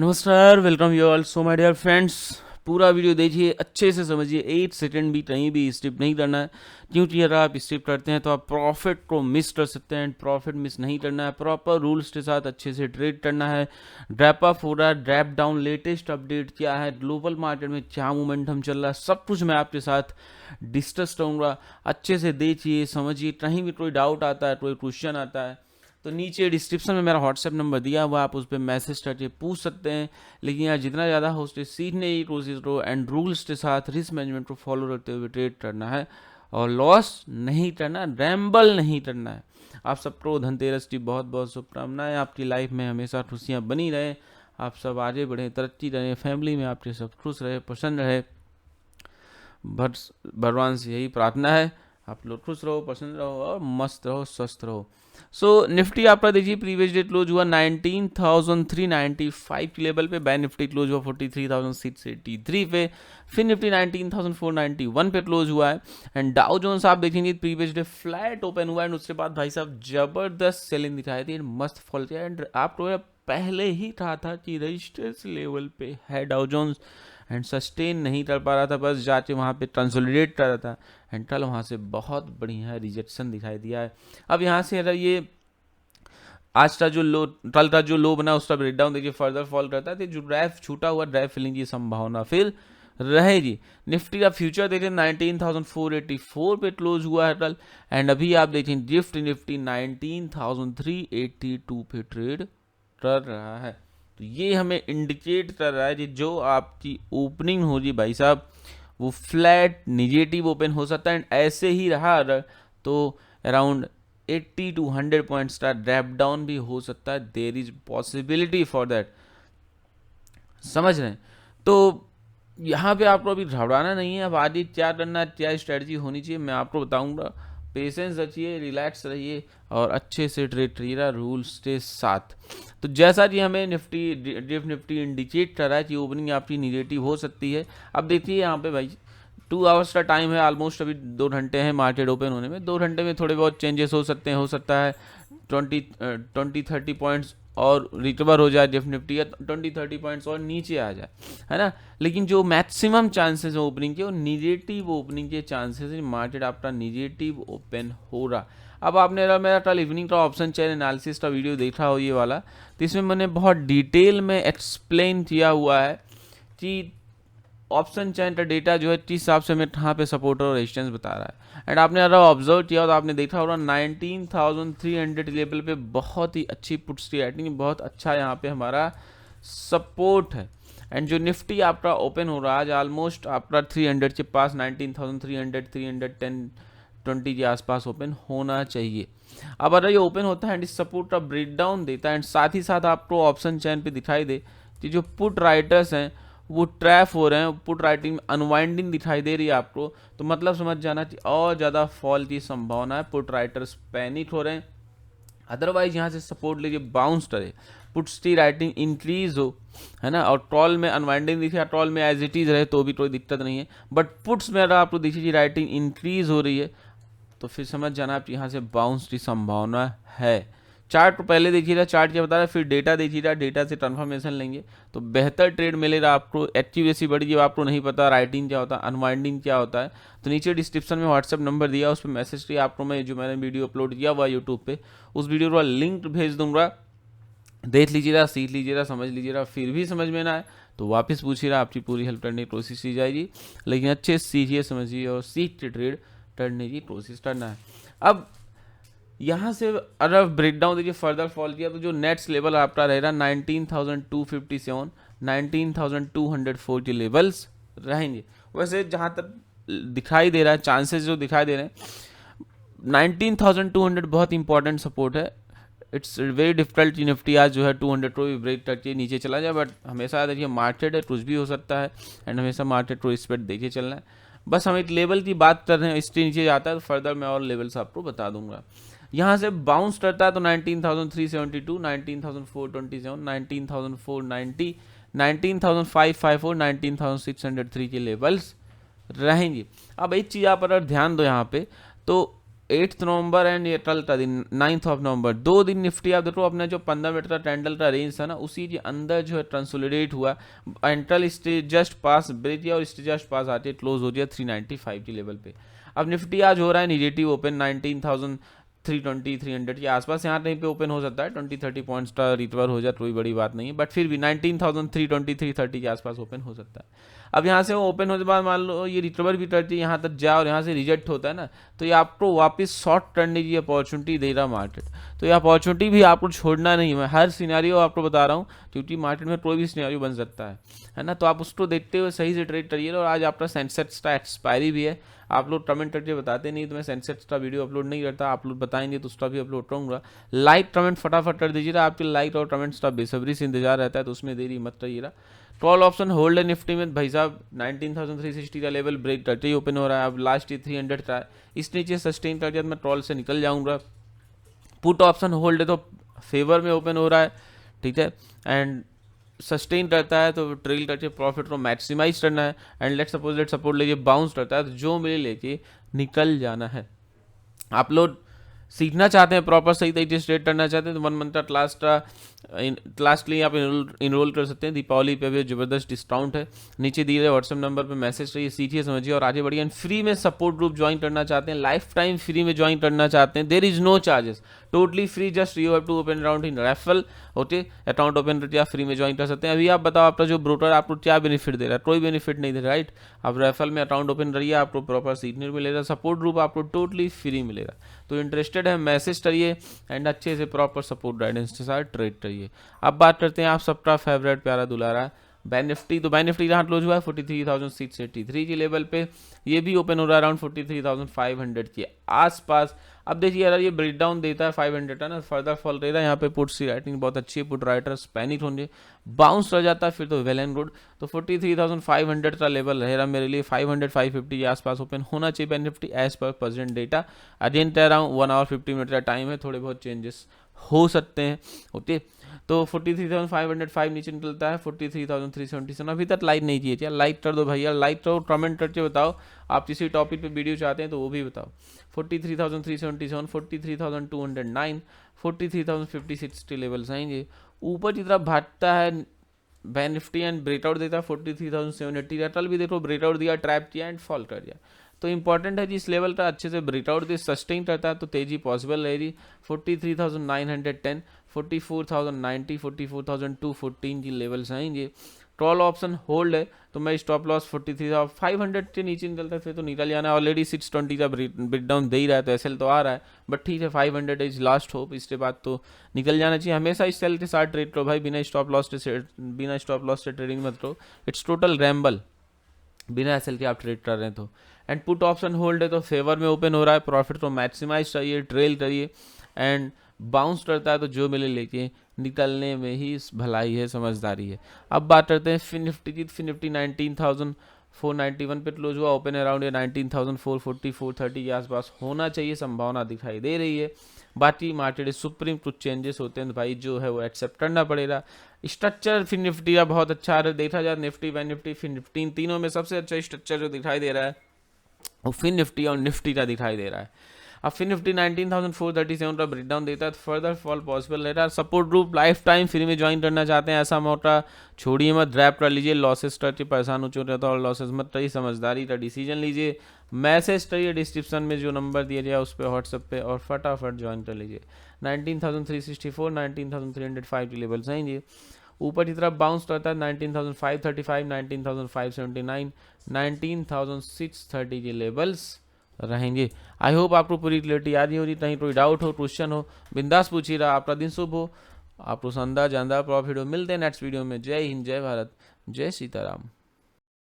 नमस्कार, welcome you all. So my dear friends, पूरा video देखिए, अच्छे से समझिए। 8 सेकंड भी कहीं भी स्किप नहीं करना है, क्योंकि अगर आप स्किप करते हैं तो आप प्रॉफिट को मिस कर सकते हैं। प्रॉफिट मिस नहीं करना है, प्रॉपर रूल्स के साथ अच्छे से ट्रेड करना है। ड्रैप अप हो रहा है, ड्रैप डाउन, लेटेस्ट अपडेट क्या है, ग्लोबल मार्केट में क्या मोमेंटम चल रहा है, सब कुछ मैं आपके साथ डिस्कस करूँगा। अच्छे से देखिए, समझिए। कहीं भी कोई डाउट आता है, कोई क्वेश्चन आता है तो नीचे डिस्क्रिप्शन में मेरा व्हाट्सएप नंबर दिया हुआ, आप उस पर मैसेज करके पूछ सकते हैं। लेकिन यार जितना ज़्यादा हो सके सीखने की कोशिश करो एंड रूल्स के साथ रिस्क मैनेजमेंट को फॉलो करते हुए ट्रेड करना है और लॉस नहीं करना, रैम्बल नहीं करना है। आप सबको धनतेरस की बहुत बहुत शुभकामनाएं। आपकी लाइफ में हमेशा खुशियाँ बनी रहे, आप सब आगे बढ़ें, तरक्की रहें, फैमिली में आपके सब खुश रहे, प्रसन्न रहे। भगवान से यही प्रार्थना है, आप लोग खुश रहो, प्रसन्न रहो और मस्त रहो, स्वस्थ रहो। सो निफ्टी आपका देखिए प्रीवियस डे क्लोज हुआ 19,395 के लेवल पे। बैंक निफ्टी क्लोज हुआ 43,683 पे। फिर निफ्टी 19,491 पे क्लोज हुआ है। एंड डाउ जोन्स आप देखेंगे प्रीवियस डे फ्लैट ओपन हुआ है, उसके बाद भाई साहब जबरदस्त सेलिंग दिखाई दी, मस्त फॉल किया। एंड आपको पहले ही कहा था कि रजिस्टर्स लेवल पे है डाउ जोन्स एंड सस्टेन नहीं कर पा रहा था, बस जाके वहाँ पे कंसोलिडेट कर रहा था। एंड कल वहाँ से बहुत बढ़िया रिजेक्शन दिखाई दिया है। अब यहाँ से अगर ये आज का जो लो, कल का जो लो बना उसका ब्रेकडाउन देखिए, फर्दर फॉल करता है तो जो ड्राइव छूटा हुआ ड्राइव फिलिंग की संभावना फिर रहेगी। निफ्टी का फ्यूचर देखिए 19,484 पे क्लोज हुआ है कल। एंड अभी आप देखें गिफ्ट निफ्टी 19,382 पे ट्रेड कर रहा है। तो ये हमें इंडिकेट कर रहा है कि जो आपकी ओपनिंग होगी भाई साहब वो फ्लैट निगेटिव ओपन हो सकता है। एंड ऐसे ही रहा अगर तो अराउंड 80 to 100 पॉइंट्स का ड्रैप डाउन भी हो सकता है। There is possibility for that, समझ रहे हैं। तो यहाँ पे आपको अभी घबराना नहीं है। अब आगे क्या करना, क्या स्ट्रेटजी होनी चाहिए मैं आपको बताऊंगा। पेशेंस रखिए, रिलैक्स रहिए और अच्छे से ट्रेड करिएगा रूल्स के साथ। तो जैसा कि हमें निफ्टी इंडिकेट कर रहा है कि ओपनिंग आपकी निगेटिव हो सकती है। अब देखिए यहाँ पे भाई 2 आवर्स का टाइम है ऑलमोस्ट, अभी 2 घंटे हैं मार्केट ओपन होने में। 2 घंटे में थोड़े बहुत चेंजेस हो सकते हैं, हो सकता है 20-30 पॉइंट्स और रिकवर हो जाए निफ्टी, या 20-30 पॉइंट्स और नीचे आ जाए, है ना। लेकिन जो मैक्सिमम चांसेस है ओपनिंग के, वो निगेटिव ओपनिंग के चांसेस है। मार्केट आपका निगेटिव ओपन हो रहा। अब आपने अगर मेरा कल इवनिंग का ऑप्शन चेन एनालिसिस का वीडियो देखा हो ये वाला, तो इसमें मैंने बहुत डिटेल में एक्सप्लेन किया हुआ है कि ऑप्शन चैन का डेटा जो है किस हिसाब से हमें कहाँ पे सपोर्ट और रेजिस्टेंस बता रहा है। एंड आपने अगर ऑब्जर्व किया तो आपने देखा होगा 19,300 लेवल पे बहुत ही अच्छी पुट्स की राइटिंग, बहुत अच्छा यहाँ पे हमारा सपोर्ट है। एंड जो निफ्टी आपका ओपन हो रहा है आज ऑलमोस्ट आपका 300 के पास, 19,300 310 20 के आसपास ओपन होना चाहिए। अब अगर ये ओपन होता है एंड इस सपोर्ट का ब्रेकडाउन देता है एंड साथ ही साथ आपको ऑप्शन चैन पे दिखाई दे कि जो पुट राइटर्स हैं वो ट्रैप हो रहे हैं, पुट राइटिंग अनवाइंडिंग दिखाई दे रही है आपको, तो मतलब समझ जाना कि और ज़्यादा फॉल की संभावना है। पुट राइटर्स पैनिक हो रहे हैं। अदरवाइज यहाँ से सपोर्ट लीजिए, बाउंस करे, पुट्स की राइटिंग इंक्रीज हो, है ना। और ट्रॉल में अनवाइंडिंग दिखे, ट्रॉल में एज इट इज रहे तो भी कोई दिक्कत नहीं है। बट पुट्स में अगर आपको देखिए राइटिंग इंक्रीज हो रही है तो फिर समझ जाना आप यहाँ से बाउंस की संभावना है। चार्ट को पहले देखिएगा, चार्ट क्या बता रहा है, फिर डेटा देखिएगा, डेटा से कंफर्मेशन लेंगे तो बेहतर ट्रेड मिलेगा आपको। एक्यूरेसी बढ़ी, आपको नहीं पता राइटिंग क्या होता है, अनवाइंडिंग क्या होता है, तो नीचे डिस्क्रिप्शन में व्हाट्सएप नंबर दिया, उस पर मैसेज किया आपको। मैं जो मैंने वीडियो अपलोड किया हुआ यूट्यूब पे, उस वीडियो का लिंक भेज दूंगा, देख लीजिएगा, सीख लीजिएगा, समझ लीजिएगा। फिर भी समझ में ना आए तो वापस पूछिएगा, आपकी पूरी हेल्प करने की कोशिश की जाएगी। लेकिन अच्छे से सीखिए, समझिए और सीख के ट्रेड करने की कोशिश करना है। अब यहाँ से अगर ब्रेकडाउन देखिए फर्दर फॉल किया तो जो नेट्स लेवल आपका रहेगा 19,257 19,204 के लेवल्स रहेंगे। वैसे जहाँ तक दिखाई दे रहा है, चांसेस जो दिखाई दे रहे हैं 19,200 बहुत इंपॉर्टेंट सपोर्ट है। इट्स वेरी डिफिकल्ट निफ्टी आज जो है 200 को भी ब्रेक करके नीचे चला जाए, बट हमेशा देखिए मार्केट है, कुछ भी हो सकता है। एंड हमेशा मार्केट को रिस्पेक्ट देखिए चलना है। बस हम एक लेवल की बात कर रहे हैं, इसके नीचे जाता है तो फर्दर मैं और लेवल्स आपको बता दूंगा। यहाँ से बाउंस करता है तो 19,372 19,427 19,490 19,554 19,603 के लेवल्स रहेंगे। अब एक चीज़ आप अगर ध्यान दो यहाँ पे, तो 8 नवंबर एंड ये 9th ऑफ नवंबर, 2 दिन निफ्टी आप देखो अपना जो 15 मिनट का कैंडल का रेंज था ना, उसी के अंदर जो है कंसोलिडेट हुआ, एंट्रल स्टेज जस्ट पास ब्रेक किया और स्टेज जस्ट पास आते क्लोज हो गया 395 के लेवल पे। अब निफ्टी आज हो रहा है निगेटिव ओपन 19,320 300 के आसपास, यहाँ कहीं पे ओपन हो सकता है 20-30 पॉइंट्स का रिकवर हो जाए, कोई बड़ी बात नहीं है, बट फिर भी 19,320 330 के आसपास ओपन हो सकता है। अब यहाँ से वो ओपन होने के बाद मान लो ये रिकवर भी करती है, यहाँ तक जाए और यहाँ से रिजेक्ट होता है ना, तो ये आपको वापस शॉर्ट करने की अपॉर्चुनिटी दे रहा मार्केट। तो ये अपॉर्चुनिटी भी आपको छोड़ना नहीं है, मैं हर सिनेरियो आपको बता रहा हूँ, क्योंकि मार्केट में कोई भी सिनेरियो बन सकता है ना। तो आप उसको देखते हुए सही से ट्रेड करिए। और आज आपका सेंसेक्स का एक्सपायरी भी है, आप लोग कमेंट करके बताते नहीं, तो मैं सेंसेक्स का वीडियो अपलोड नहीं करता, आप लोग बताएंगे तो उसका भी अपलोड करूँगा। लाइक कमेंट फटाफट कर दीजिएगा, आपके लाइक और कमेंट्स का बेसब्री से इंतजार रहता है, तो उसमें देरी मत करिएगा। कॉल ऑप्शन होल्ड है निफ्टी में भाई साहब, 19,360 का लेवल ब्रेक करते ही ओपन हो रहा है। अब लास्ट 300 का इस नीचे सस्टेन कर दिया, मैं कॉल से निकल जाऊंगा। पुट ऑप्शन होल्ड है तो फेवर में ओपन हो रहा है, ठीक है, एंड सस्टेन करता है तो ट्रेल करके प्रॉफिट को मैक्सिमाइज करना है। And let suppose let support लेके बाउंस करता है तो जो मिले लेके निकल जाना है। आप लोग सीखना चाहते हैं, प्रॉपर सही तरीके से ट्रेड करना चाहते हैं, तो 1 मंथ का क्लास के लिए आप इनरोल कर सकते हैं। दीपावली पे भी जबरदस्त डिस्काउंट है, नीचे दिए गए व्हाट्सएप नंबर पे मैसेज करिए, सीखिए समझिए और आगे बढ़िए। फ्री में सपोर्ट ग्रुप ज्वाइन करना चाहते हैं, लाइफ टाइम फ्री में ज्वाइन करना चाहते हैं, there is no charges, totally free, just you have to open account in referral, okay, account open करके आप फ्री में ज्वाइन कर सकते हैं। अभी आप बताओ आपका जो ब्रोकर आपको क्या बेनिफिट दे रहा है? कोई बेनिफिट नहीं दे रहा, राइट। आप रेफरल में अकाउंट ओपन करिए, आपको प्रॉपर सीखने मिलेगा, सपोर्ट ग्रुप आपको टोटली फ्री मिलेगा। तो इंटरेस्टेड है मैसेज करिए एंड अच्छे से प्रॉपर सपोर्ट गाइडेंस के साथ ट्रेड करिए। अब बात करते हैं आप सबका फेवरेट प्यारा दुलारा बैंक निफ्टी। तो बैंक निफ्टी जहाँ क्लोज हुआ है 43,683 के लेवल पे, ये भी ओपन हो रहा है अराउंड 43,500 के आसपास। अब देखिए अगर ये ब्रेकडाउन देता है 500 का ना, फर्दर फॉल रहेगा। यहाँ पे पुट्स की राइटिंग बहुत अच्छी है, पुट राइटर्स पैनिक होंगे, बाउंस रह जाता है फिर तो वेल एंड गुड। तो 43,500 का लेवल रहेगा मेरे लिए, 500-550 के आसपास ओपन होना चाहिए bank Nifty as per present data. Again कह रहा हूँ 1 आवर 50 मिनट का टाइम है, थोड़े बहुत चेंजेस हो सकते हैं, ओके। तो 43,505 नीचे निकलता है 43,377, अभी तक लाइक नहीं किए थे, लाइक कर दो भैया, लाइक करो, कमेंट करके बताओ आप किसी टॉपिक पे वीडियो चाहते हैं तो वो भी बताओ। 43,377, 43,209, 43,056 के लेवल्स आएंगे। ऊपर की तरफ भागता है बैंक निफ्टी एंड ब्रेकआउट देता है 43,780, कल भी देखो ब्रेकआउट दिया, ट्रैप किया एंड फॉल कर दिया। तो इंपॉर्टेंट है कि इस लेवल का अच्छे से ब्रेकआउट दे, सस्टेन करता है तो तेजी पॉसिबल रहेगी। 43,910, 44,090, 44,214 की लेवल्स आएंगे। कॉल ऑप्शन होल्ड है तो मैं स्टॉप लॉस 43,500 के नीचे निकलता है फिर तो निकल जाना है। ऑलरेडी 620 का ब्रेकडाउन दे ही रहा है तो एसएल तो आ रहा है, बट ठीक है 500 इज लास्ट होप, इसके बाद तो निकल जाना चाहिए। हमेशा इस सेल के साथ ट्रेड करो भाई, बिना स्टॉप लॉस से ट्रेडिंग मत करो, इट्स टोटल रैम्बल, बिना एसएल के आप ट्रेड कर रहे हैं तो। एंड पुट ऑप्शन होल्ड है तो फेवर में ओपन हो रहा है, प्रॉफिट को मैक्सिमाइज चाहिए, ट्रेल करिए एंड बाउंस करता है तो जो मिले लेके निकलने में ही भलाई है, समझदारी है। अब बात करते हैं फिन निफ्टी की। फिन निफ्टी 19,491 पे क्लोज हुआ, ओपन अराउंड 19,440 430 के आसपास होना चाहिए, संभावना दिखाई दे रही है। बाकी मार्केट सुप्रीम कुछ चेंजेस होते हैं तो भाई जो है वो एक्सेप्ट करना पड़ेगा। स्ट्रक्चर फिन निफ्टी का बहुत अच्छा है, देखा जाए निफ्टी बैंक निफ्टी फिन निफ्टी तीनों में सबसे अच्छा स्ट्रक्चर जो दिखाई दे रहा है वो फिन निफ्टी और निफ्टी का दिखाई दे रहा है। अब फिर निफ्टी 19,437 का ब्रेकडाउन देता है तो फर्दर फॉल पॉसिबल रहता है। Support group life time free में ज्वाइन करना चाहते हैं, ऐसा मौका छोड़िए मत, ड्रैप कर लीजिए, लॉसेस करके परेशान हो चुके रहता है और लॉसेस मत करिए, समझदारी का डिसीजन लीजिए। मैसेज करिए डिस्क्रिप्शन में जो नंबर दिया गया उस पर व्हाट्सएप पे और फटाफट ज्वाइन कर लीजिए। 19,364 19,305 के लेवल्स आएंगे। ऊपर की तरफ बाउंस करता है 19,535 19,579 19,630 के लेवल्स रहेंगे। आई होप आपको पूरी क्लियरिटी आ रही होगी, कहीं कोई डाउट हो क्वेश्चन हो बिंदास पूछिए रहा। आपका दिन शुभ हो, आपको शानदार जानदार प्रॉफिट हो। मिलते हैं नेक्स्ट वीडियो में। जय हिंद, जय भारत, जय सीताराम।